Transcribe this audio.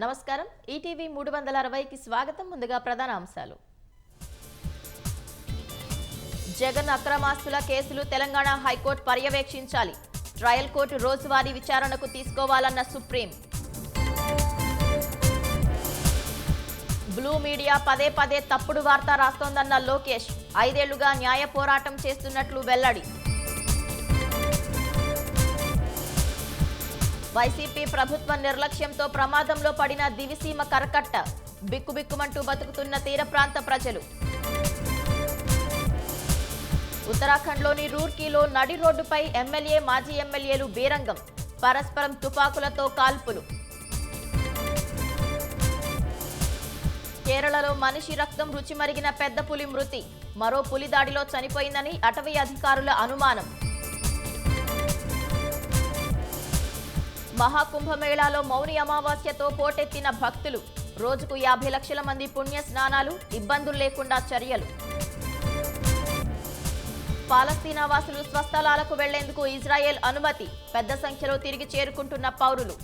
నమస్కారం ఈటీవీ 360కి స్వాగతం ముందుగా ప్రధాన అంశాలు జగన్ అక్రమాస్తుల కేసులు తెలంగాణ హైకోర్టు పర్యవేక్షించాలి ట్రయల్ కోర్టు రోజువారీ విచారణకు తీసుకోవాలన్న సుప్రీం బ్లూ మీడియా పదే పదే తప్పుడు వార్త రాస్తోందన్న లోకేష్ 5 ఏళ్లుగా న్యాయ పోరాటం చేస్తున్నట్లు వెల్లడి వైసీపీ ప్రభుత్వ నిర్లక్ష్యంతో ప్రమాదంలో పడిన దివిసీమ కరకట్ట బిక్కుబిక్కుమంటూ బతుకుతున్న తీర ప్రాంత ప్రజలు ఉత్తరాఖండ్లోని రూర్కీలో నడి రోడ్డుపై ఎమ్మెల్యే మాజీ ఎమ్మెల్యేలు బీరంగం పరస్పరం తుపాకులతో కాల్పులు కేరళలో మనిషి రక్తం రుచి మరిగిన పెద్ద పులి మృతి మరో పులి దాడిలో చనిపోయిందని అటవీ అధికారుల అనుమానం మహాకుంభమేళాలో మౌని అమావాస్యతో పోటెత్తిన భక్తులు రోజుకు 50 లక్షల మంది పుణ్య స్నానాలు ఇబ్బందులు లేకుండా చర్యలు పాలస్తీనా వాసులు స్వస్థలాలకు వెళ్లేందుకు ఇజ్రాయెల్ అనుమతి పెద్ద సంఖ్యలో తిరిగి చేరుకుంటున్న పౌరులు